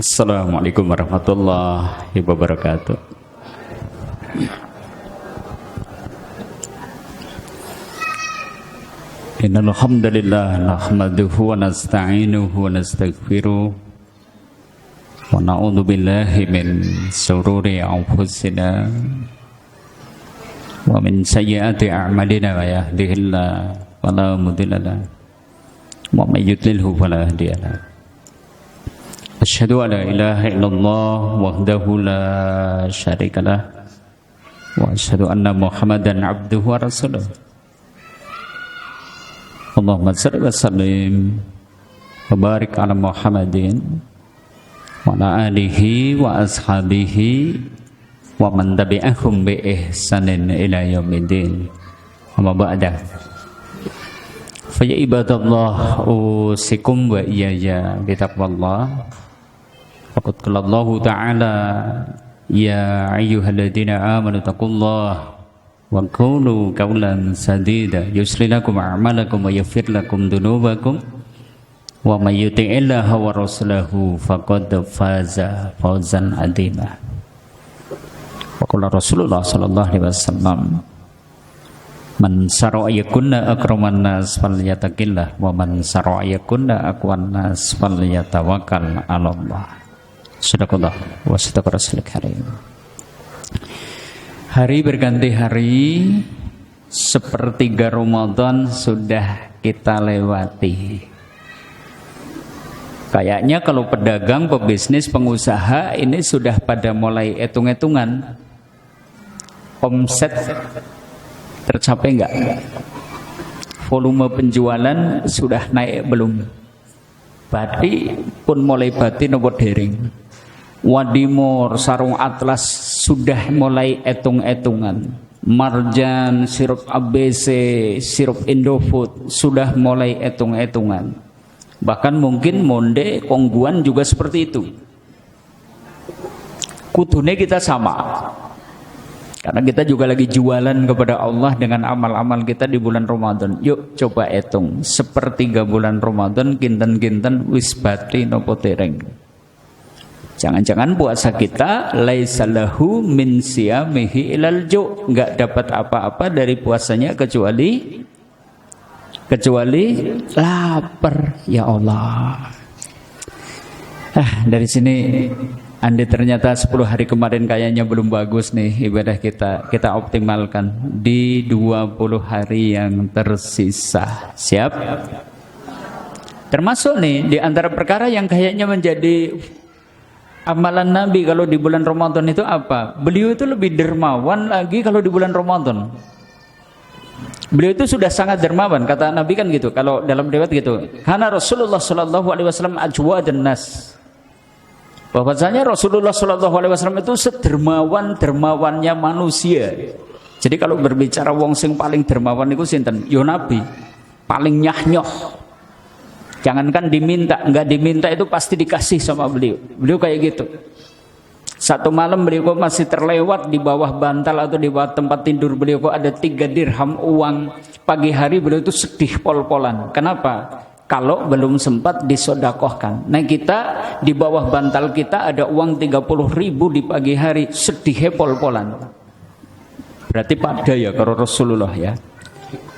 Assalamualaikum warahmatullahi wabarakatuh. Innal hamdalillah nahmaduhu wa nasta'inuhu wa nastaghfiruh wa na'udzu billahi min shururi anfusina wa min sayyiati a'malina, wa yahdihillahu fala mudilla lahu wa may yudlilhu fala hadiya lahu. Asyhadu an la ilaha illallah wahdahu la syarikalah wa asyhadu anna Muhammadan abduhu wa rasuluh. Allahumma shalli wa sallim wa barik ala Muhammadin wa ala alihi wa ashabihi wa man tabi'ahum bi ihsanin ila yaumiddin. Amma ba'da. Fa ya ibadallah usikum wa iyaya bi taqwallah. Faqad qala Allah Ta'ala ya ayyuhalladzina amanu taqullaha wa qulu qawlan sadida yuslih lakum a'malakum wa yaghfir lakum dhunubakum wa may yuti'illaha wa rasulahu faqad faza fawzan 'azima. Wa qala Rasulullah sallallahu alaihi wasallam man sara'a yakunna akraman nas falyataqillah wa man sara'a yakunna aqwan nas falyatawakkal 'ala Allah. Sadaqallah wa sadaqa rasulul karim. Hari berganti hari, sepertiga Ramadan sudah kita lewati. Kayaknya kalau pedagang, pebisnis, pengusaha ini sudah pada mulai hitung-hitungan. Omset tercapai enggak? Volume penjualan sudah naik belum? Berarti pun mulai bati nopo dering. Wadimor, sarung atlas sudah mulai etung-etungan. Marjan, sirup ABC, sirup Indofood sudah mulai etung-etungan. Bahkan mungkin Monde, Kongguan juga seperti itu. Kudune kita sama. Karena kita juga lagi jualan kepada Allah dengan amal-amal kita di bulan Ramadan. Yuk coba hitung. Sepertiga bulan Ramadan, kinten-kinten wis bati nopo tereng. Jangan-jangan puasa kita laisa lahu min siyamihi ilal ju', enggak dapat apa-apa dari puasanya kecuali lapar. Ya Allah. Dari sini andi ternyata 10 hari kemarin kayaknya belum bagus nih ibadah kita. Kita optimalkan di 20 hari yang tersisa. Siap? Termasuk nih di antara perkara yang kayaknya menjadi amalan Nabi kalau di bulan Ramadan itu apa? Beliau itu lebih dermawan lagi kalau di bulan Ramadan. Beliau itu sudah sangat dermawan, kata Nabi kan gitu. Kalau dalam riwayat gitu, Hana Rasulullah sallallahu alaihi wasallam ajwadan nas. Bahwasanya Rasulullah sallallahu alaihi wasallam itu sedermawan-dermawannya manusia. Jadi kalau berbicara wong sing paling dermawan itu sinten? Yo Nabi. Paling nyah-nyoh. Jangankan diminta, enggak diminta itu pasti dikasih sama beliau. Beliau kayak gitu. Satu malam beliau kok masih terlewat di bawah bantal atau di bawah tempat tidur beliau kok ada 3 dirham uang. Pagi hari beliau itu sedih pol-polan. Kenapa? Kalau belum sempat disodakohkan. Nah kita di bawah bantal kita ada uang 30.000 di pagi hari, sedih pol-polan. Berarti pada ya kalau Rasulullah ya.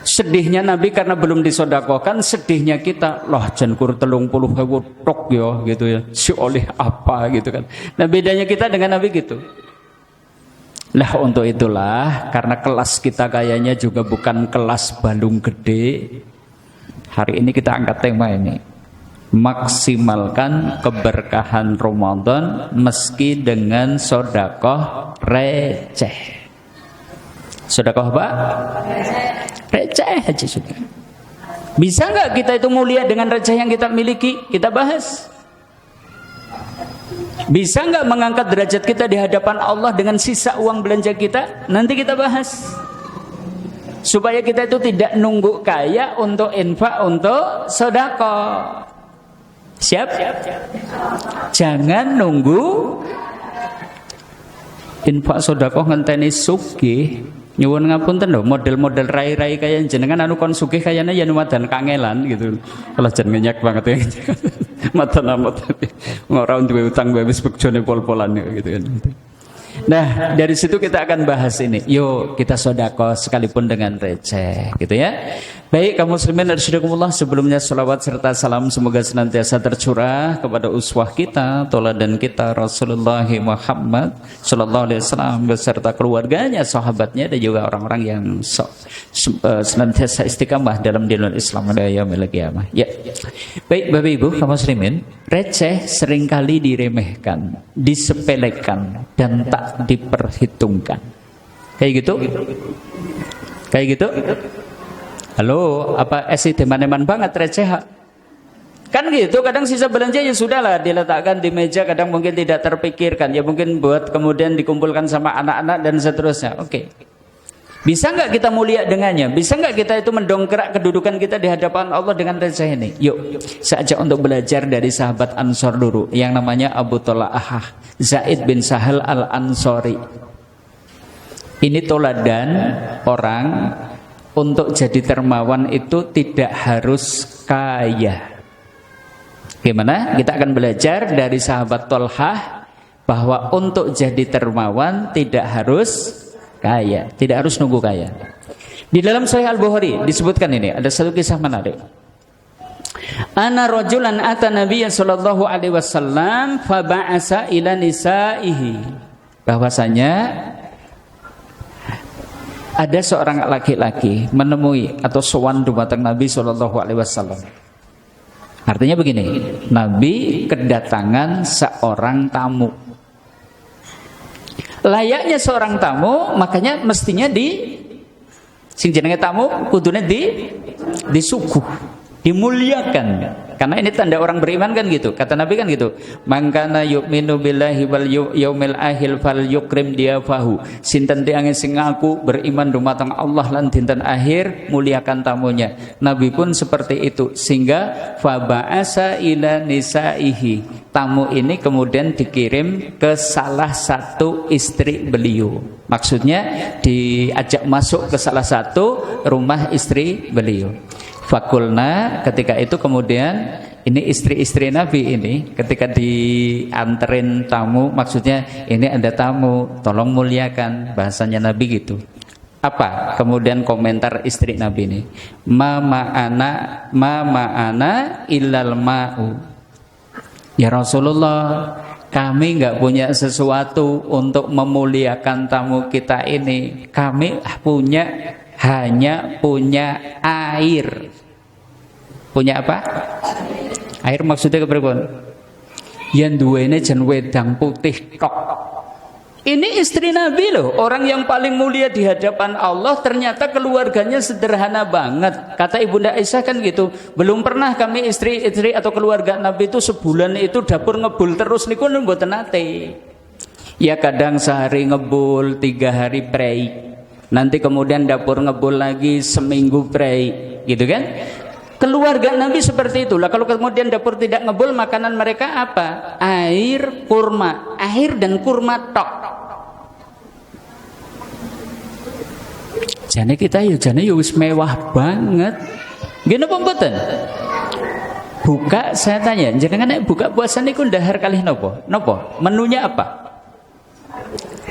Sedihnya Nabi karena belum disodakohkan, sedihnya kita loh jankur 30.000 tok ya gitu ya, si oleh apa gitu kan. Nah bedanya kita dengan Nabi gitu. Lah untuk itulah, karena kelas kita kayaknya juga bukan kelas balung gede, hari ini kita angkat tema ini, maksimalkan keberkahan Ramadan meski dengan sodakoh receh. Sodakoh apa? Receh aja sudah. Bisa nggak kita itu mulia dengan receh yang kita miliki? Kita bahas. Bisa nggak mengangkat derajat kita di hadapan Allah dengan sisa uang belanja kita? Nanti kita bahas. Supaya kita itu tidak nunggu kaya untuk infak, untuk sedekah. Siap? Jangan nunggu infak sedekah ngenteni sugih. Nyuwun ngapunten lho, model-model rai-rai kaya jenengan anu kon sugih kayane yen wadan kangelan gitu. Kalau jeneng nyenyak banget ya. Mata-mata ngorang duwe utang wis bekjone pol-polan gitu kan. Nah, dari situ kita akan bahas ini. Yuk kita sedekah sekalipun dengan receh, gitu ya. Baik, kaum muslimin rahimakumullah, sebelumnya selawat serta salam semoga senantiasa tercurah kepada uswah kita, teladan kita Rasulullah Muhammad sallallahu alaihi wasallam beserta keluarganya, sahabatnya dan juga orang-orang yang senantiasa istiqamah dalam dinul Islam pada yaumil qiyamah. Ya. Baik, Bapak Ibu kaum muslimin, receh seringkali diremehkan, disepelekan dan tak diperhitungkan. Kayak gitu? Kayak gitu? Halo, apa esi teman-teman banget receh? Kan gitu, kadang sisa belanja ya sudahlah diletakkan di meja, kadang mungkin tidak terpikirkan, ya mungkin buat kemudian dikumpulkan sama anak-anak dan seterusnya. Oke. Bisa nggak kita mulia dengannya? Bisa nggak kita itu mendongkrak kedudukan kita di hadapan Allah dengan receh ini? Yuk, saya ajak untuk belajar dari sahabat Ansor dulu, yang namanya Abu Talhah Zaid bin Sahal al-Ansori. Ini toladan orang untuk jadi dermawan itu tidak harus kaya. Gimana? Kita akan belajar dari sahabat Tolhah bahwa untuk jadi dermawan tidak harus kaya, tidak harus nunggu kaya. Di dalam Sahih Al-Bukhari disebutkan ini, ada satu kisah menarik. Ana rajulan ata Nabiyya sallallahu alaihi wasallam fa ba'asa ila nisaihi. Bahwasanya ada seorang laki-laki menemui atau sowan dumateng Nabi sallallahu alaihi wasallam. Artinya begini, Nabi kedatangan seorang tamu. Layaknya seorang tamu, makanya mestinya sing jenenge tamu kudune disuguh, dimuliakan. Karena ini tanda orang beriman kan gitu. Kata Nabi kan gitu. Man kana yu'minu billahi wal yaumil akhir falyukrim diafahu. Sinten tiyang sing ngaku beriman dumateng Allah lan dinten akhir, muliakan tamunya. Nabi pun seperti itu, sehingga fa ba'asa ila nisaihi. Tamu ini kemudian dikirim ke salah satu istri beliau. Maksudnya diajak masuk ke salah satu rumah istri beliau. Fakulna, ketika itu kemudian ini istri-istri Nabi ini ketika dianterin tamu, maksudnya ini ada tamu, tolong muliakan, bahasanya Nabi gitu. Apa kemudian komentar istri Nabi ini? Ma ma'ana illal ma'u. Ya Rasulullah, kami nggak punya sesuatu untuk memuliakan tamu kita ini. Kami hanya punya air. Punya apa? Air maksudnya kepripun? Yang duwene jen wedang putih tok. Ini istri Nabi loh, orang yang paling mulia di hadapan Allah, ternyata keluarganya sederhana banget. Kata Ibunda Aisyah kan gitu, belum pernah kami istri-istri atau keluarga Nabi itu sebulan itu dapur ngebul terus niku mboten nate. Ya kadang sehari ngebul, 3 hari break. Nanti kemudian dapur ngebul lagi seminggu break, gitu kan? Keluarga Nabi seperti itulah. Kalau kemudian dapur tidak ngebul, makanan mereka apa? Air, kurma, air dan kurma tok. Jane kita ya wis mewah banget. Gini apa mboten? Buka, saya tanya, jenengan buka puasa niku ndahar kalih napa? Napa? Menunya apa?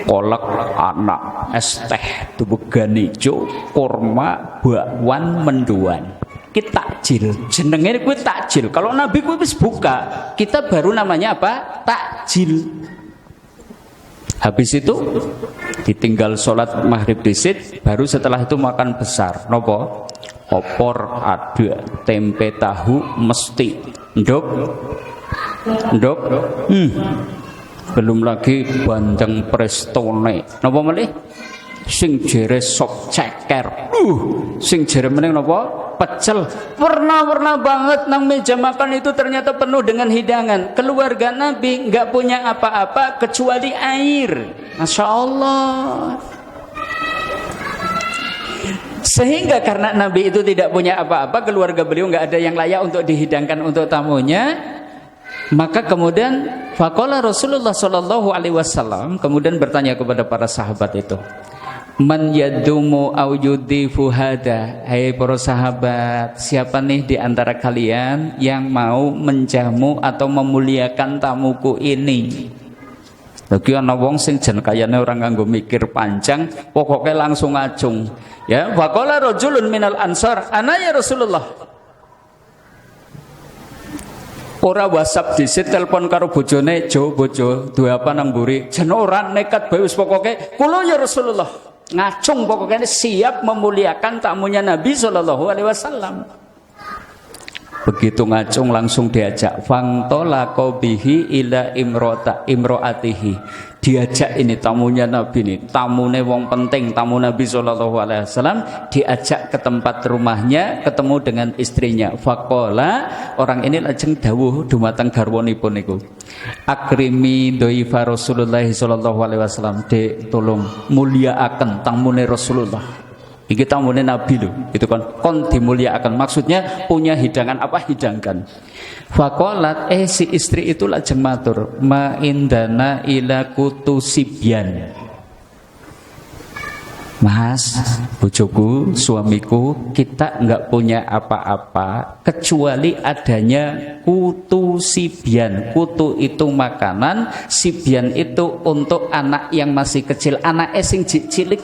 Kolak anak, es teh, tubugan ijo, kurma, bakwan, menduan. Kita takjil, jenenge kuwi takjil. Kalau Nabi kuwi wis buka, kita baru namanya apa? Takjil. Habis itu ditinggal sholat maghrib disit, baru setelah itu makan besar. Nopo? Opor ada, tempe tahu mesti. Ndok. Belum lagi bandeng prestone. Napa malih? Sing jere sop ceker. Sing jere meneng napa? Pecel. Warna-warna banget nang meja makan itu ternyata penuh dengan hidangan. Keluarga Nabi enggak punya apa-apa kecuali air. Masya Allah. Sehingga karena Nabi itu tidak punya apa-apa, keluarga beliau enggak ada yang layak untuk dihidangkan untuk tamunya. Maka kemudian faqala Rasulullah sallallahu alaihi wasallam kemudian bertanya kepada para sahabat itu, Man yadumu au yudhifu hada. Hai para sahabat, siapa nih di antara kalian yang mau menjamu atau memuliakan tamuku ini? Lagi ana wong sing jan kayane orang nganggo mikir panjang, pokoknya langsung ngacung. Ya, waqala rajulun minal ansar, ana ya Rasulullah. Ora WhatsApp disit telepon karo bojone, "Jo, bojo, duwe apa nang mburi?" Jan ora nekat bae wis pokoke, "Kula ya Rasulullah." Ngacung pokoknya siap memuliakan tamunya Nabi Shallallahu Alaihi Wasallam. Begitu ngacung langsung diajak fangtolaqo bihi ila imroatihi. Diajak ini tamunya Nabi ini, tamune wong penting, tamu Nabi Shallallahu Alaihi Wasallam, diajak ke tempat rumahnya, ketemu dengan istrinya. Faqala, orang ini lajeng dawuh dumateng garwanipun niku, akrimi dhaifa Rasulullah Shallallahu Alaihi Wasallam, dek tolong muliaaken tamune Rasulullah. Iki tamune Nabi lho, itu kon dimuliakan. Maksudnya punya hidangan apa, hidangkan. Faqalat, si istri itu lajeng matur, ma indana ila kutusibyan. Mas, bojoku, suamiku, kita enggak punya apa-apa kecuali adanya kutu sibyan. Kutu itu makanan, sibyan itu untuk anak yang masih kecil, anak sing cilik.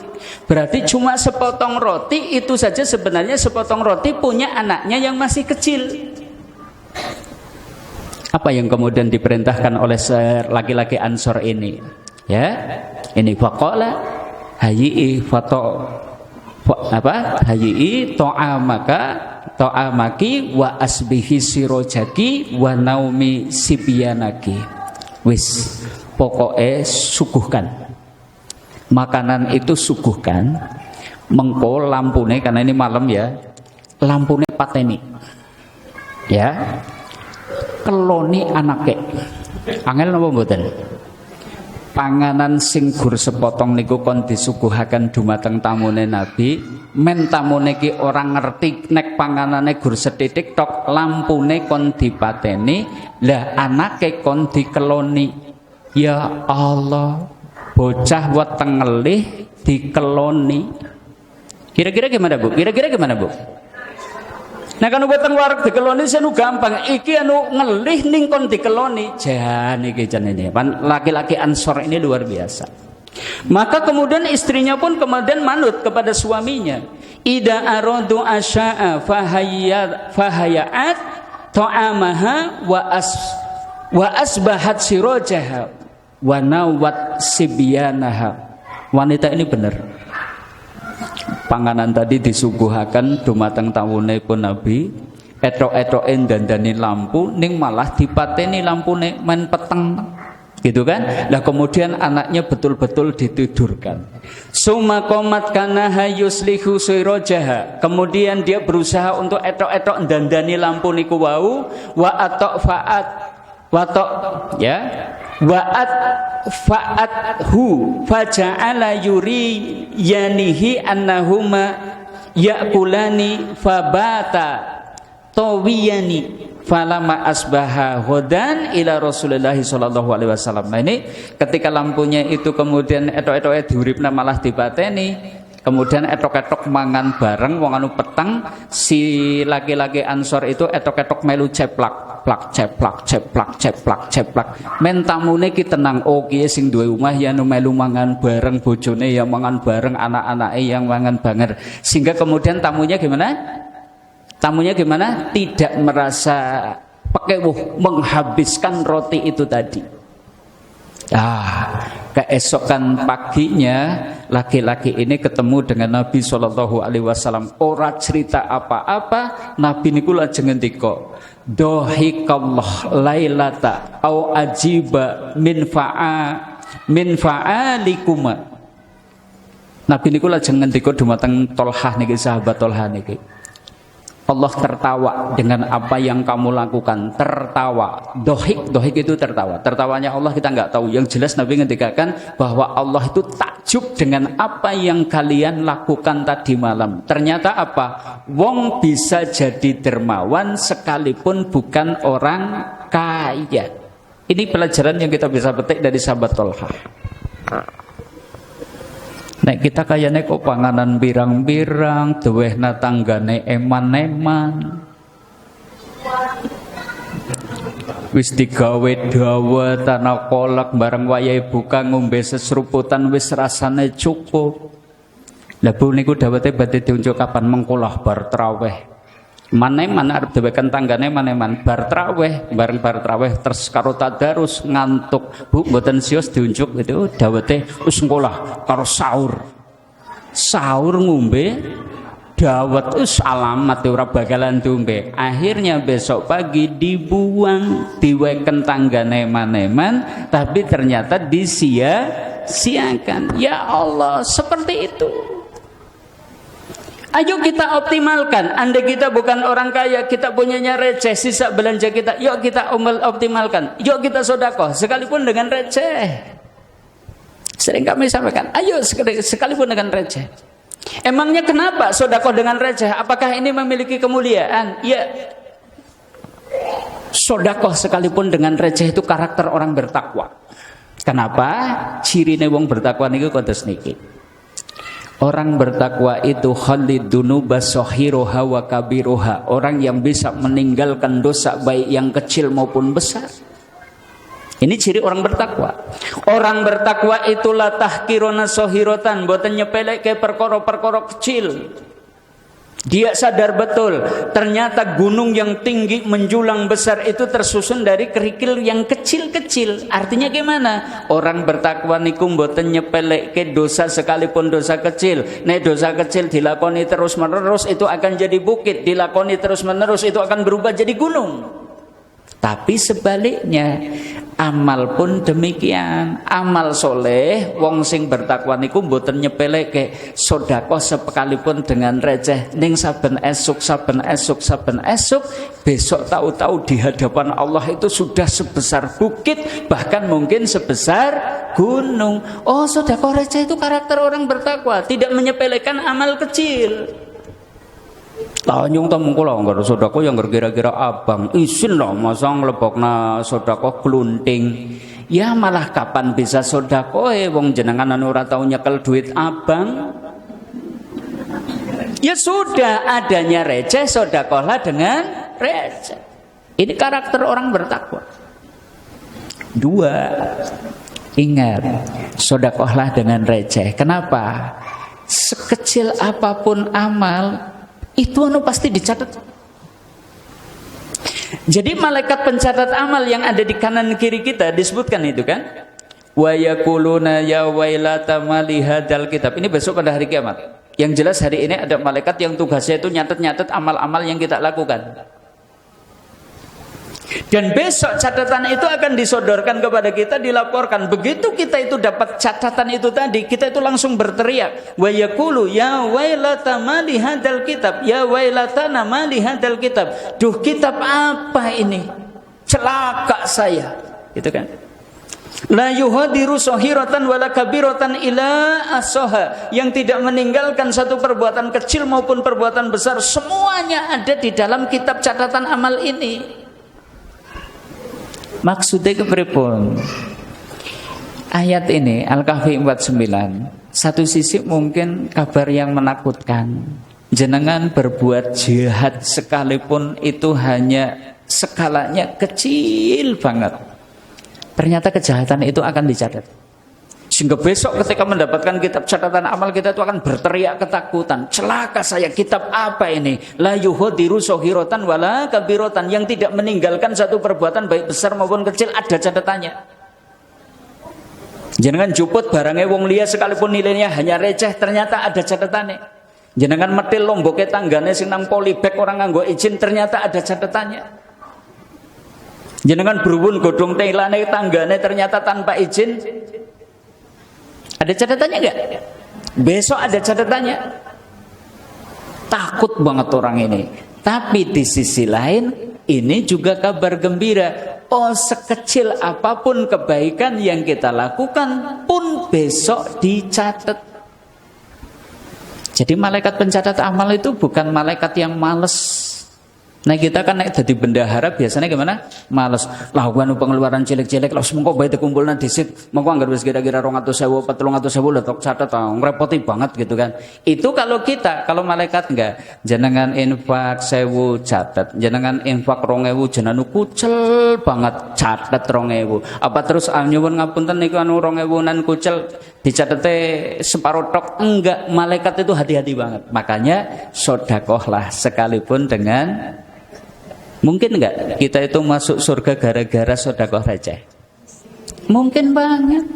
Berarti cuma sepotong roti itu saja, sebenarnya sepotong roti punya anaknya yang masih kecil. Apa yang kemudian diperintahkan oleh laki-laki Ansor ini? Ya, ini faqala hayyi hayyi ta'amaki wa asbihi sirojaki wa naumi sibyanaki. Wis pokoknya suguhkan makanan itu, suguhkan mengko lampune, karena ini malam ya, lampune pateni ya, keloni anake angel napa mboten? Panganan sing gur sepotong niku kon disuguhaken dumateng tamune Nabi. Men tamune ki orang ngerti nek panganane gur setitik tok, lampune kon dipateni, lah anake kon dikeloni. Ya Allah, bocah weteng ngelih dikeloni. Kira-kira gimana Bu? Kira-kira gimana Bu? Nah kan weteng warak dikeloni senu gampang, iki anu ngelih ning kon dikeloni. Jan iki jan ini. Laki-laki Ansor ini luar biasa. Maka kemudian istrinya pun kemudian manut kepada suaminya. Ida aradu asya'a fahayat ta'amaha wa asbahat sirojaha wa nawat sibyanaha. Wanita ini benar. Panganan tadi disuguhaken dumateng tamune pun Nabi, etok-etoke dandani lampu ning malah dipateni lampune men peteng. Gitu kan? Lah kemudian anaknya betul-betul ditidurkan. Summa qamat kana hayuslihu sirajaha. Kemudian dia berusaha untuk etok-etok dandani lampu niku wau, wa atfaat watok ya. Wa'at fa'athu faja'ala yuri yanihi annahuma ya'kulani fabata tawiyani falama asbaha hodan ila Rasulullah sallallahu alaihi wasallam. Nah ini ketika lampunya itu kemudian etok-etoknya diuripna malah dipateni, kemudian etok-etok mangan bareng wong anu peteng, si laki-laki Ansor itu etok-etok melu ceplak plak ceplak ceplak ceplak ceplak. Men tamune ki tenang, oh kiye sing duwe omah ya anu melu mangan bareng, bojone ya mangan bareng, anak-anake yang mangan banget. Sehingga kemudian tamunya gimana? Tamunya gimana? Tidak merasa pekewuh menghabiskan roti itu tadi. Keesokan paginya laki-laki ini ketemu dengan Nabi Shallallahu Alaihi Wasallam. Ora cerita apa-apa, Nabi niku lajeng ngendika, dohikallah lailata au ajiba min fa'alikuma. Nabi niku lajeng ngendika dumateng Tolhah niki, sahabat Tolhah niki, Allah tertawa dengan apa yang kamu lakukan. Tertawa, dohik itu tertawa. Tertawanya Allah kita nggak tahu. Yang jelas Nabi ngendikakan bahwa Allah itu takjub dengan apa yang kalian lakukan tadi malam. Ternyata apa? Wong bisa jadi dermawan sekalipun bukan orang kaya. Ini pelajaran yang kita bisa petik dari sahabat Tolhah. Nek kita kayane kok panganan pirang-pirang, duwehna tanggane eman-eman. Wis digawe dawet ana kolak bareng wayahe buka ngombe sesruputan wis rasane cukup. Lah bu niku dawete badhe diunjuk kapan mengkolah bar traweh. Maneman arep dhewekan tanggane maneman bar traweh, bareng bar traweh terus karo tadarus ngantuk. Bu mboten sios diunjuk itu dawete wis ngkolah karo sahur. Sahur ngombe dawet alamat ora bakalan diombe. Akhirnya besok pagi dibuang, diweken tanggane maneman, tapi ternyata disia-siakan. Ya Allah, seperti itu. Ayo kita optimalkan. Andai kita bukan orang kaya, kita punyanya receh, sisa belanja kita, yuk kita optimalkan. Yuk kita sedekah sekalipun dengan receh. Sering kami sampaikan, ayo sekalipun dengan receh. Emangnya kenapa sedekah dengan receh? Apakah ini memiliki kemuliaan? Ya. Sedekah sekalipun dengan receh itu karakter orang bertakwa. Kenapa? Cirine wong bertakwa niku kados niki. Orang bertakwa itu khaliddunuba sahiroha wa kabiroha. Orang yang bisa meninggalkan dosa baik yang kecil maupun besar. Ini ciri orang bertakwa. Orang bertakwa itulah tahkirona sohirotan, boten nyepelek ke perkara-perkara kecil. Dia sadar betul, ternyata gunung yang tinggi menjulang besar itu tersusun dari kerikil yang kecil-kecil. Artinya gimana? Orang bertakwa niku boten nyepelek ke dosa sekalipun dosa kecil. Nek dosa kecil dilakoni terus-menerus itu akan jadi bukit, dilakoni terus-menerus itu akan berubah jadi gunung. Tapi sebaliknya, amal pun demikian. Amal soleh, wong sing bertakwa niku mboten nyepeleke sedekah sekalipun dengan receh. Ning saben esuk, besok tahu-tahu di hadapan Allah itu sudah sebesar bukit, bahkan mungkin sebesar gunung. Oh, sedekah receh itu karakter orang bertakwa, tidak menyepelekan amal kecil. Tanyung tamu kula ngger sedekah yang kira-kira abang isin loh masang lebokna sedekah glunting. Ya malah kapan bisa sedekah wong jenengan ora tau nyekel duit abang. Ya sudah, adanya receh sedekahlah dengan receh. Ini karakter orang bertakwa. 2, ingat, sedekahlah dengan receh. Kenapa? Sekecil apapun amal itu pasti dicatat. Jadi malaikat pencatat amal yang ada di kanan kiri kita disebutkan itu kan, wa yaquluna ya wailata mali hadzal kitab. Ini besok pada hari kiamat. Yang jelas hari ini ada malaikat yang tugasnya itu nyatet-nyatet amal-amal yang kita lakukan. Dan besok catatan itu akan disodorkan kepada kita, dilaporkan. Begitu kita itu dapat catatan itu tadi, kita itu langsung berteriak, wa yaqulu ya wailata mali hadzal kitab, ya wailatana mali hadzal kitab. Duh, kitab apa ini? Celaka saya. Gitu kan? La yuhadiru sahiratan wala kabiratan ila asoha. Yang tidak meninggalkan satu perbuatan kecil maupun perbuatan besar, semuanya ada di dalam kitab catatan amal ini. Maksudnya kepripun? Ayat ini Al-Kahfi 49, satu sisi mungkin kabar yang menakutkan. Jenengan berbuat jahat sekalipun itu hanya skalanya kecil banget, ternyata kejahatan itu akan dicatat. Sehingga besok ketika mendapatkan kitab catatan amal kita itu akan berteriak ketakutan. Celaka saya, kitab apa ini? La yuhadiru sohirotan wala kabirotan. Yang tidak meninggalkan satu perbuatan baik besar maupun kecil, ada catatannya. Jangan juput barangnya wong liya sekalipun nilainya hanya receh, ternyata ada catatannya. Jangan metil lomboke tanggane sing nang polybag orang nganggo izin, ternyata ada catatannya. Jangan berubun godhong telane tanggane ternyata tanpa izin. Ada catatannya enggak? Besok ada catatannya. Takut banget orang ini. Tapi di sisi lain, ini juga kabar gembira. Oh, sekecil apapun kebaikan yang kita lakukan pun besok dicatat. Jadi malaikat pencatat amal itu bukan malaikat yang males. Nah kita kan naik jadi bendahara biasanya gimana? Males. Lah gua pengeluaran cilik-cilik lah mengko bae dikumpulna disit, mengko anggere wis kira-kira 200.000, 300.000 lho tok catet ngrepoti banget gitu kan. Itu kalau kita, kalau malaikat enggak. Jenengan infak 1.000 catet, jenengan infak 2.000 jenengan kucel banget catet 2.000. Apa terus nyuwun ngapunten niku 2.000-an kucel dicatete separuh tok? Enggak, malaikat itu hati-hati banget. Makanya sedekahlah sekalipun dengan. Mungkin enggak kita itu masuk surga gara-gara sedekah receh? Mungkin banget.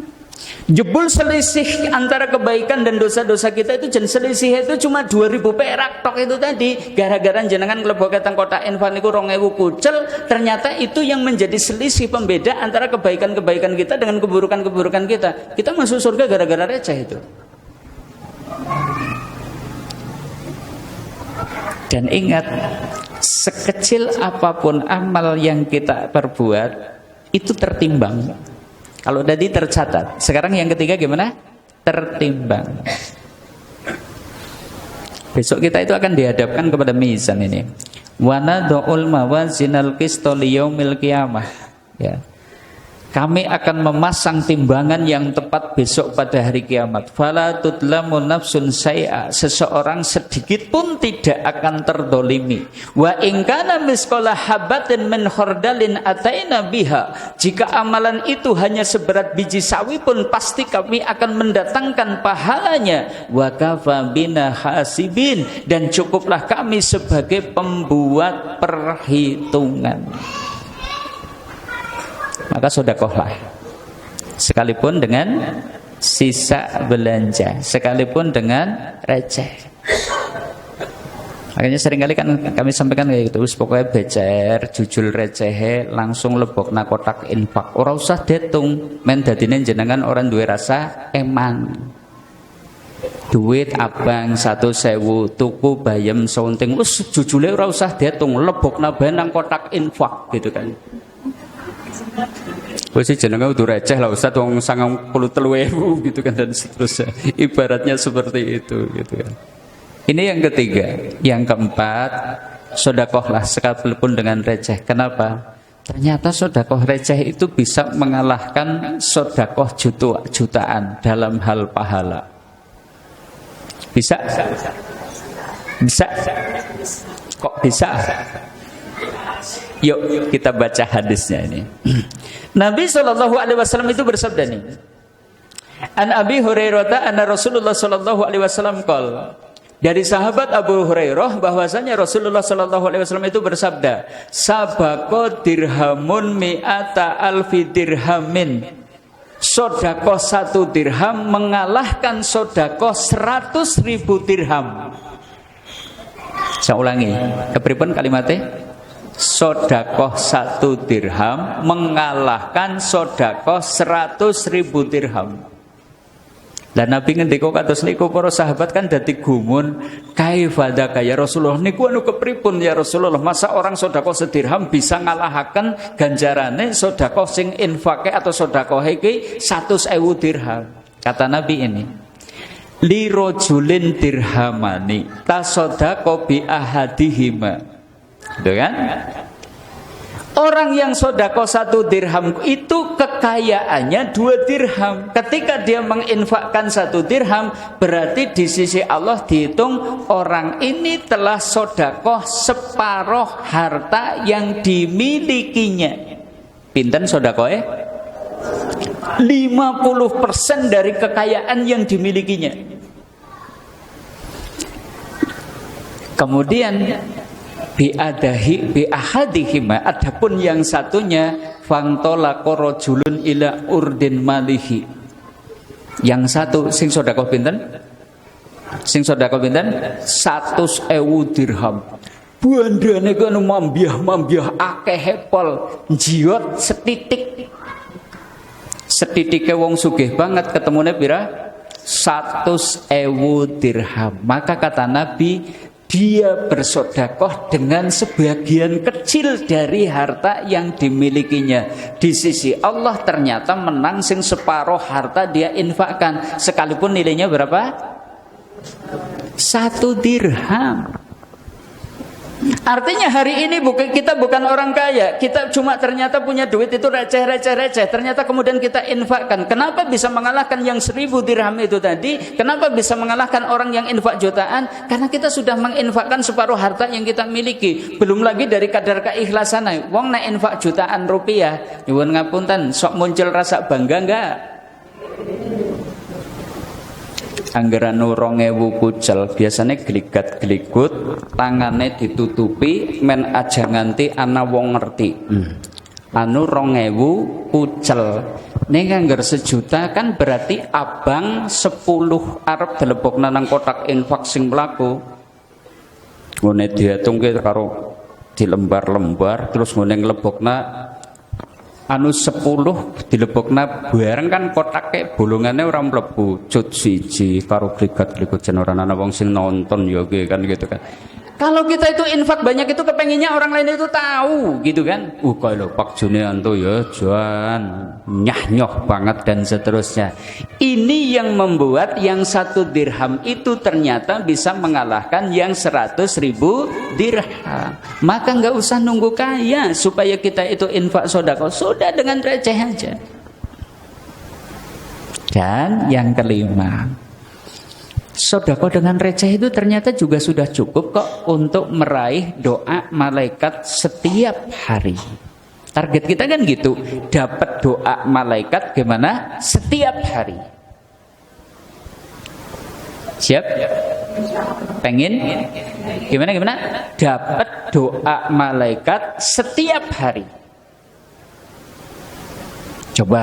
Jebul selisih antara kebaikan dan dosa-dosa kita itu selisih itu cuma 2.000 perak tok itu tadi. Gara-gara jenengan nglebokaken kotak infak niku 2.000 kucel, ternyata itu yang menjadi selisih pembeda antara kebaikan-kebaikan kita dengan keburukan-keburukan kita. Kita masuk surga gara-gara receh itu. Dan ingat, sekecil apapun amal yang kita perbuat itu tertimbang. Kalau tadi tercatat, sekarang yang ketiga gimana? Tertimbang. Besok kita itu akan dihadapkan kepada mizan ini. Wa nad'ul mawazinal qista liyaumil qiyamah. Ya. Kami akan memasang timbangan yang tepat besok pada hari kiamat. Fala tudlamu nafsun syai'a. Seseorang sedikit pun tidak akan terdolimi. Wa in kana misqala habatin min khardalin ataina biha. Jika amalan itu hanya seberat biji sawi pun pasti kami akan mendatangkan pahalanya. Wa kafa bina hasibin. Dan cukuplah kami sebagai pembuat perhitungan. Maka sedekahlah sekalipun dengan sisa belanja, sekalipun dengan receh. Makanya seringkali kan kami sampaikan kayak gitu, pokoknya becer, jujul receh, langsung lebokna kotak infak. Ora usah ditung, men dadine jenengan orang duwe rasa eman. Duit abang 1.000, tuku bayam seunting, wis jujule ora usah ditung, lebokna bae nang kotak infak gitu kan. Wis jenenge udah receh lah Ustaz, wong 93.000 gitu kan, dan seterusnya. Ibaratnya seperti itu gitu kan. Ini yang ketiga. Yang keempat, sedekahlah sekalipun dengan receh. Kenapa? Ternyata sedekah receh itu bisa mengalahkan sedekah jutaan dalam hal pahala. Bisa? Bisa? Kok bisa? Yuk kita baca hadisnya ini. Nabi SAW itu bersabda nih. An Abi Hurairah anna Rasulullah SAW qala. Dari sahabat Abu Hurairah bahwasanya Rasulullah SAW itu bersabda, sabaqo dirhamun mi'ata alfi dirhamin. Sedekah 1 dirham mengalahkan sedekah 100.000 dirham. Saya ulangi, kepripun kalimatnya? Sedekah 1 dirham mengalahkan sedekah 100.000 dirham. Dan Nabi ngendika kados niku para sahabat kan dadi gumun, kaifadaka ya Rasulullah, niku anu kepripun ya Rasulullah, masa orang sedekah sedirham bisa ngalahaken ganjarane sedekah sing infake atau sedekah iki 100.000 dirham. Kata Nabi ini, li rajulin dirhamani tasaddaqa bi ahadihima. Gitu kan? Orang yang sedekah 1 dirham itu kekayaannya 2 dirham. Ketika dia menginfakkan 1 dirham, berarti di sisi Allah dihitung orang ini telah sedekah separuh harta yang dimilikinya. Pinten sedekah? 50% dari kekayaan yang dimilikinya. Kemudian bi ahadihima, adapun yang satunya fantolako rajulun ila urdin malihi. Yang satu sing sedekah pinten? Sing sedekah pinten? 100.000 dirham. Bandane kono mambiah akeh hepol, jiot setitik. Setitike wong sugih banget ketemune pira? 100.000 dirham. Maka kata Nabi, dia bersedekah dengan sebagian kecil dari harta yang dimilikinya. Di sisi Allah ternyata menang sing separuh harta dia infakkan, sekalipun nilainya berapa? 1 dirham. Artinya hari ini kita bukan orang kaya, kita cuma ternyata punya duit itu receh, ternyata kemudian kita infakkan. Kenapa bisa mengalahkan yang 1000 dirham itu tadi? Kenapa bisa mengalahkan orang yang infak jutaan? Karena kita sudah menginfakkan separuh harta yang kita miliki. Belum lagi dari kadar keikhlasan. Wong nek infak jutaan rupiah, nyuwun ngapunten, sok muncul rasa bangga enggak? Anggaran 2000 kucel biasanya geligat-geligut, tangannya ditutupi, men aja nganti ana wong ngerti. Anu 2000 kucel. Ning anggar sejuta kan berarti abang 10 arep dilebokna nang kotak infak sing mlaku. Ngene diatungke karo dilembar-lembar terus ngene nglebokna anu 10 dilebokna bareng kan kotake bolongannya orang mlebu cut siji karo grigat-grigut jen ora ana wong sing nonton ya kan gitu kan. Kalau kita itu infak banyak itu kepenginnya orang lain itu tahu gitu kan. Kalau Pak Junianto ya Juan nyah-nyoh banget dan seterusnya. Ini yang membuat yang 1 dirham itu ternyata bisa mengalahkan yang 100.000 dirham. Maka nggak usah nunggu kaya supaya kita itu infak sedekah, sudah dengan receh aja. Dan yang kelima, sedekah dengan receh itu ternyata juga sudah cukup kok untuk meraih doa malaikat setiap hari. Target kita kan gitu, dapat doa malaikat gimana? Setiap hari. Siap? Pengen? Gimana? Dapat doa malaikat setiap hari. Coba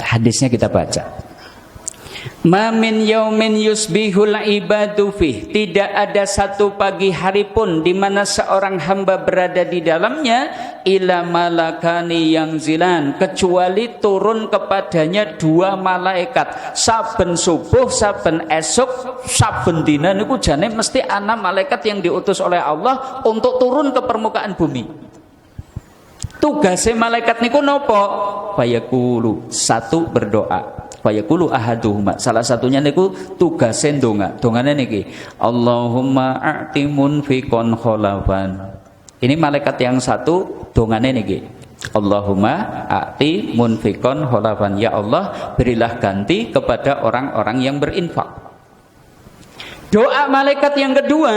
hadisnya kita baca. Ma min yaumin yusbihul ibadu fih, tidak ada satu pagi hari pun di mana seorang hamba berada di dalamnya ila malakani yang zilan, kecuali turun kepadanya 2 malaikat. Saben subuh, saben esok, saben dina niku jane mesti ana malaikat yang diutus oleh Allah untuk turun ke permukaan bumi. Tugasnya malaikat niku nopo? Fayaqulu, 1 berdoa. Fayaqulu ahaduhuma, salah satunya niku tugasnya ndonga. Dongane niki, Allahumma a'ti munfiqon kholafan. Ini malaikat yang 1 dongane niki. Allahumma a'ti munfiqon kholafan. Ya Allah, berilah ganti kepada orang-orang yang berinfak. Doa malaikat yang kedua,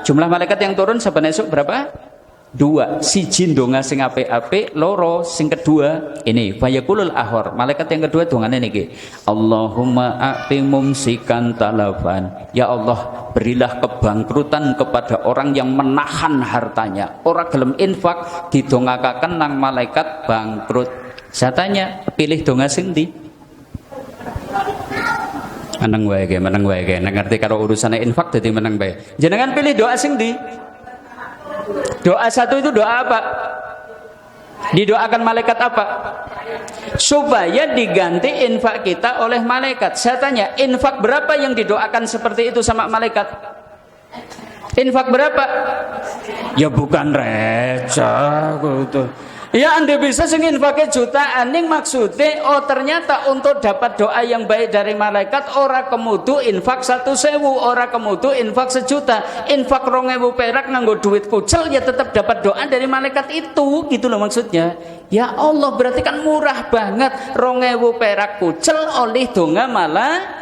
jumlah malaikat yang turun saben esuk berapa? 2. Siji ndonga sing apik-apik, loro sing kedua ini fayaqulul ahor. Malaikat yang kedua dongane niki, Allahumma a'ti mumsikan talafan. Ya Allah, berilah kebangkrutan kepada orang yang menahan hartanya. Ora gelem infak didongakaken nang malaikat bangkrut. Saya tanya, pilih donga sing ndi? Meneng wae ge, ngerti karo urusane infak dadi meneng bae. Jenengan pilih doa sing ndi? Doa 1 itu doa apa? Didoakan malaikat apa? Supaya diganti infak kita oleh malaikat. Saya tanya, infak berapa yang didoakan seperti itu sama malaikat? Infak berapa? Ya bukan receh gitu. Ya Anda bisa sing infake jutaan ning maksude ternyata untuk dapat doa yang baik dari malaikat ora kemudu infak 1.000, ora kemudu infak 1 juta, infak 2.000 perak nganggo duit kucel ya tetap dapat doa dari malaikat itu, gitu loh maksudnya. Ya Allah, berarti kan murah banget, 2.000 perak kucel oleh donga malah.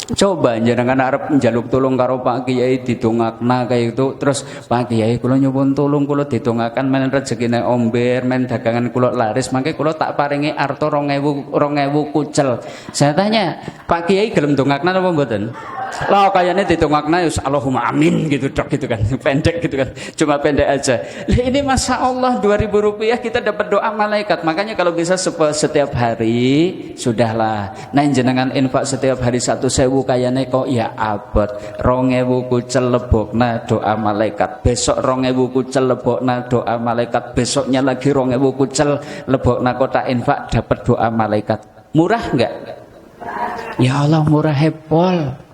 Coba jenengan arep njaluk tulung karo Pak Kiai didongakna kayak itu, terus Pak Kiai kula nyuwun tulung kula didongaken men rezekine omber, men dagangan kula laris, mangke kula tak paringi arta 2.000 kucel. Saya tanya, Pak Kiai gelem dongakna apa mboten? Lah kayane didongakna ya Allahumma amin gitu dok gitu kan. Pendek gitu kan. Cuma pendek aja. Lah ini Masya Allah 2.000 rupiah kita dapat doa malaikat. Makanya kalau bisa setiap hari sudahlah. Nah jenengan infak setiap hari 1.000 kayane kok ya abot. 2.000 kucel lebokna doa malaikat. Besok 2.000 kucel lebokna doa malaikat. Besoknya lagi 2.000 kucel lebokna kota infak dapat doa malaikat. Murah enggak? Ya Allah murah hepol.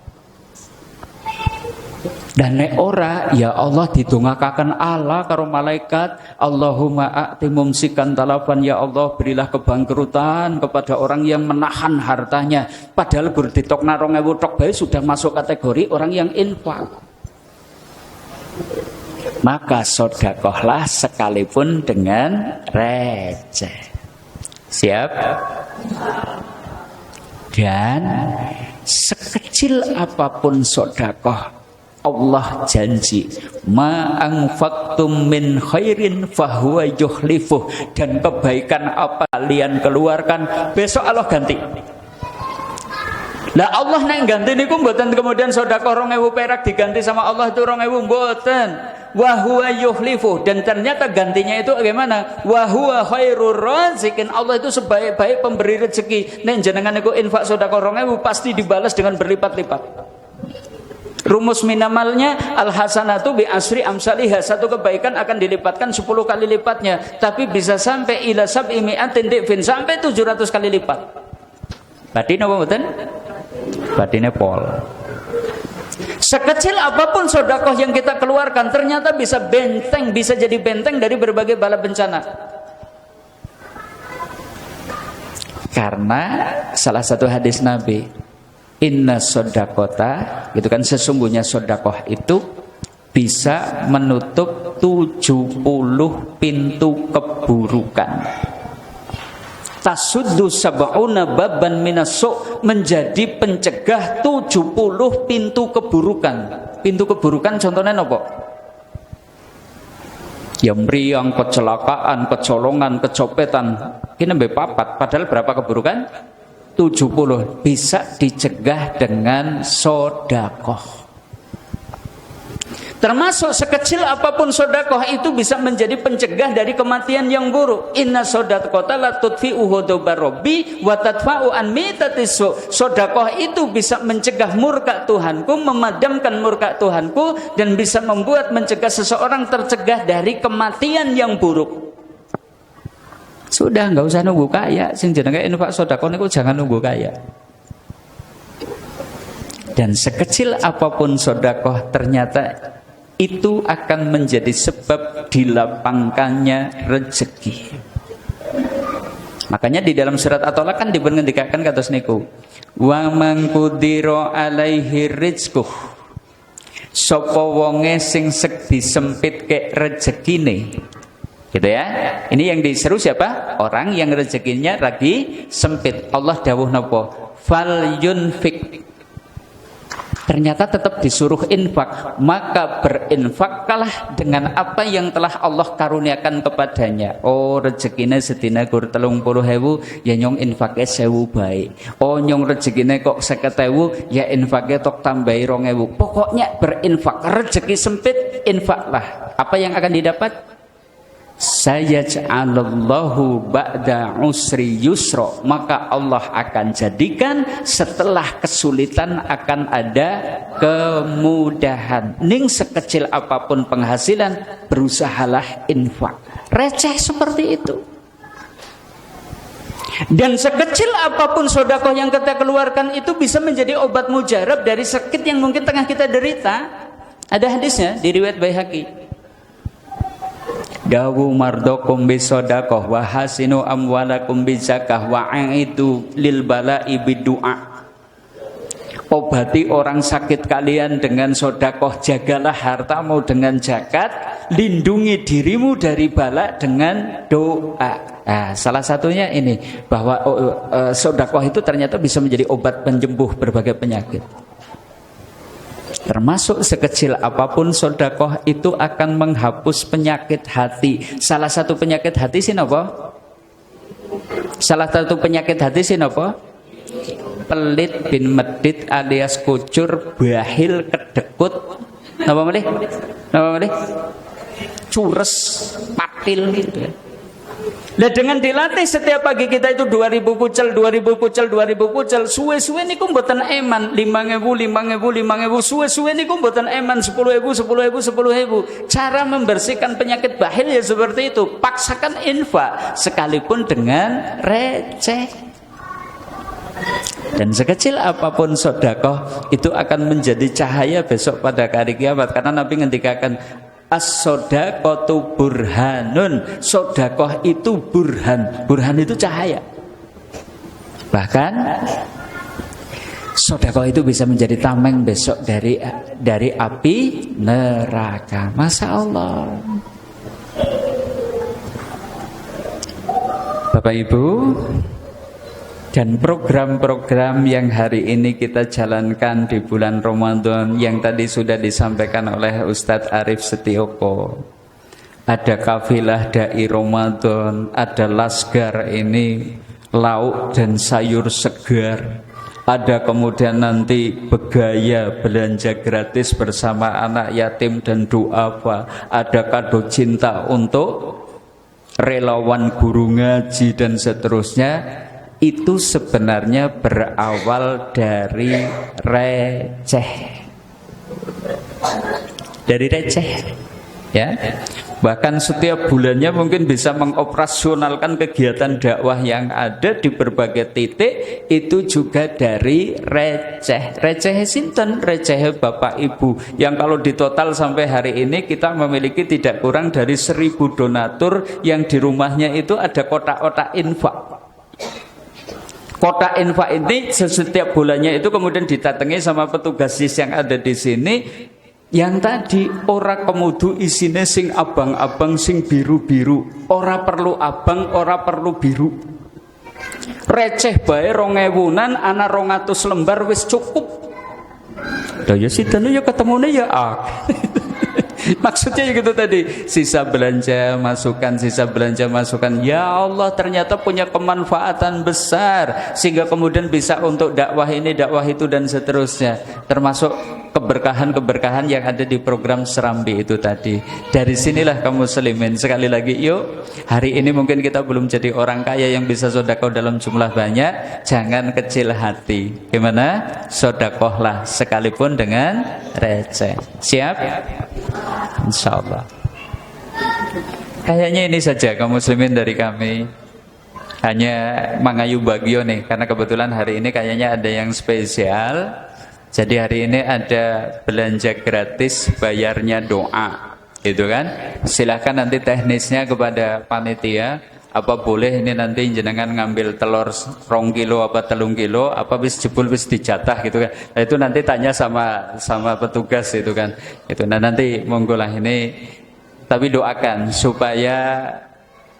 Dan nek ora, ya Allah didongakaken Allah karo malaikat, Allahumma a'ti mumsikan talafan, ya Allah berilah kebangkrutan kepada orang yang menahan hartanya. Padahal gur ditokna 2.000 tok bae sudah masuk kategori orang yang infak. maka sodakohlah sekalipun dengan receh. Siap? Dan sekecil apapun sodakoh, Allah janji ma anfaqtum min khairin fahuwa yukhlifuh, dan kebaikan apa kalian keluarkan besok Allah ganti. Lah Allah nek ganti niku mboten kemudian sedekah 2000 perak diganti sama Allah itu 2000 mboten. Wa huwa yukhlifuh, dan ternyata gantinya itu bagaimana? Wa huwa khairur raziqin. Allah itu sebaik-baik pemberi rezeki. Nek jenengan niku infak sedekah 2000 pasti dibalas dengan berlipat-lipat. Rumus minimalnya al hasanatu bi asri amsalihha, satu kebaikan akan dilipatkan 10 kali lipatnya, tapi bisa sampai ila sab'i mi'atin difin, sampai 700 kali lipat. Batin apa mboten? Batine pol. Sekecil apapun sedekah yang kita keluarkan ternyata bisa benteng, bisa jadi benteng dari berbagai bala bencana. Karena salah satu hadis Nabi, inna sodakota, gitu kan, sesungguhnya sodakoh itu bisa menutup 70 pintu keburukan. Tasuddu sab'una baban minasu, menjadi pencegah 70 pintu keburukan. Pintu keburukan contohnya apa? Ya meriang, kecelakaan, kecolongan, kecopetan. Ini bepapat, padahal berapa keburukan? 70. Bisa dicegah dengan sodakoh. Termasuk sekecil apapun sodakoh itu bisa menjadi pencegah dari kematian yang buruk. Inna sodakota la tutfi'u hudubar robbi wa tadfa'u an mitatisu. Sodakoh itu bisa mencegah murka Tuhanku, memadamkan murka Tuhanku, dan bisa membuat mencegah seseorang tercegah dari kematian yang buruk. Sudah, nggak usah nunggu kaya. Sing jenenge infak sodakoh niku jangan nunggu kaya. Dan sekecil apapun sodakoh ternyata itu akan menjadi sebab dilapangkannya rezeki. Makanya di dalam surat At-Tolak kan dibengendikakan kados niku, wa man qudira alaihi rizquh, sapa wonge sing disempitke rezekine. Gitu ya. Ini yang diseru siapa? Orang yang rezekinya lagi sempit. Allah dawuh napa? Fal yunfik. Ternyata tetap disuruh infak, maka berinfaklah dengan apa yang telah Allah karuniakan kepadanya. Oh, rezekine sedina gur 30.000, ya nyong infake 1000 bae. Oh, nyong rezekine kok 50.000, ya infake tok tambahi 2000. Pokoknya berinfak, rezeki sempit, infaklah. Apa yang akan didapat? Sayaj'alallahu ba'da usri yusra, maka Allah akan jadikan setelah kesulitan akan ada kemudahan. Ning sekecil apapun penghasilan, berusahalah infak. Receh seperti itu. Dan sekecil apapun sedekah yang kita keluarkan itu bisa menjadi obat mujarab dari sakit yang mungkin tengah kita derita. Ada hadisnya di riwayat Baihaqi. Dawu mardokum bisodakoh wa hasinu amwalakum bizakah wa aidu lil bala'i bidu'a. Obati orang sakit kalian dengan sodakoh, jagalah hartamu dengan zakat, lindungi dirimu dari bala dengan doa. Nah, salah satunya ini, bahwa sodakoh itu ternyata bisa menjadi obat penyembuh berbagai penyakit. Termasuk sekecil apapun sodakoh itu akan menghapus penyakit hati. Salah satu penyakit hati sih apa? Salah satu penyakit hati sih apa? Pelit bin medit alias kucur, bahil, kedekut. Napa malih? Napa malih? Cures, patil gitu ya. Nah, dengan dilatih setiap pagi kita itu 2000 pucel, 2000 pucel, 2000 pucel, suwe-suwe niku mboten eman, 5000, 5000, 5000, suwe-suwe niku mboten eman, 10.000, 10.000, 10.000. Cara membersihkan penyakit bahil ya seperti itu. Paksakan infak sekalipun dengan receh. Dan sekecil apapun sedekah itu akan menjadi cahaya besok pada hari kiamat, karena Nabi ngendikakan as-sodaqatu burhanun. Sodakoh itu burhan. Burhan itu cahaya. Bahkan Sedekah itu bisa menjadi tameng besok dari api neraka. Masya Allah. Bapak Ibu, dan program-program yang hari ini kita jalankan di bulan Ramadan yang tadi sudah disampaikan oleh Ustadz Arif Setioko. Ada kafilah dai Ramadan, ada lasgar ini lauk dan sayur segar. Ada kemudian nanti begaya belanja gratis bersama anak yatim dan duafa. Ada kado cinta untuk relawan guru ngaji dan seterusnya. Itu sebenarnya berawal dari receh. Dari receh, ya. Bahkan setiap bulannya mungkin bisa mengoperasionalkan kegiatan dakwah yang ada di berbagai titik. Itu juga dari receh. Receh sinten? Receh Bapak Ibu. Yang kalau ditotal sampai hari ini kita memiliki tidak kurang dari 1000 donatur yang di rumahnya itu ada kotak-kotak infak. Kotak infak ini setiap bulannya itu kemudian ditatangi sama petugas yang ada di sini. Yang tadi ora kemudu isine sing abang-abang sing biru-biru. Ora perlu abang, ora perlu biru. Receh bae 2000-an ana 200 lembar wis cukup. Lah ya sidane ya ketemune ya Maksudnya gitu tadi, sisa belanja masukan. Ya Allah, ternyata punya kemanfaatan besar sehingga kemudian bisa untuk dakwah ini, dakwah itu dan seterusnya. Termasuk keberkahan-keberkahan yang ada di program Serambi itu tadi. Dari sinilah kaum muslimin, sekali lagi yuk, hari ini mungkin kita belum jadi orang kaya yang bisa sedekah dalam jumlah banyak. Jangan kecil hati. Gimana? Sedekahlah sekalipun dengan receh. Siap? Insyaallah. Kayaknya ini saja kaum muslimin dari kami. Hanya Mangayu Bagio nih, karena kebetulan hari ini kayaknya ada yang spesial. Jadi hari ini ada belanja gratis, bayarnya doa, gitu kan? Silahkan nanti teknisnya kepada panitia. Apa boleh ini nanti jenengan ngambil telur 2 kilo apa 3 kilo, apa bis jebul bis dijatah gitu kan? Nah, itu nanti tanya sama petugas itu kan. Itu nah nanti monggo lah ini. Tapi doakan supaya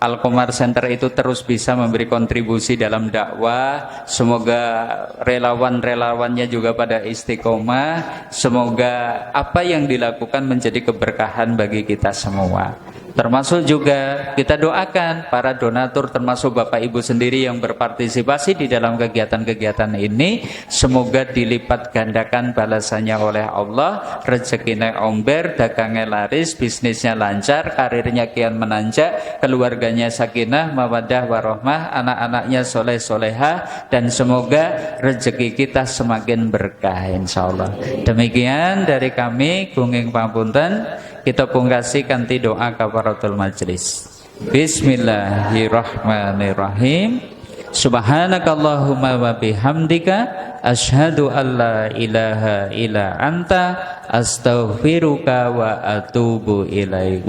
Al-Qomar Center itu terus bisa memberi kontribusi dalam dakwah. Semoga relawan-relawannya juga pada istiqomah. Semoga apa yang dilakukan menjadi keberkahan bagi kita semua. Termasuk juga kita doakan para donatur, termasuk Bapak Ibu sendiri yang berpartisipasi di dalam kegiatan-kegiatan ini, semoga dilipat gandakan balasannya oleh Allah, rezekinya omber, dagangnya laris, bisnisnya lancar, karirnya kian menanjak, keluarganya sakinah, mawaddah warahmah, anak-anaknya soleh solehah, dan semoga rezeki kita semakin berkah insyaallah. Demikian dari kami, gunging pangapunten. Kita pungkasi kanthi doa kafaratul majlis. Bismillahirrahmanirrahim. Subhanakallahumma wa bihamdika asyhadu an la ilaha illa anta astaghfiruka wa atubu ilaik.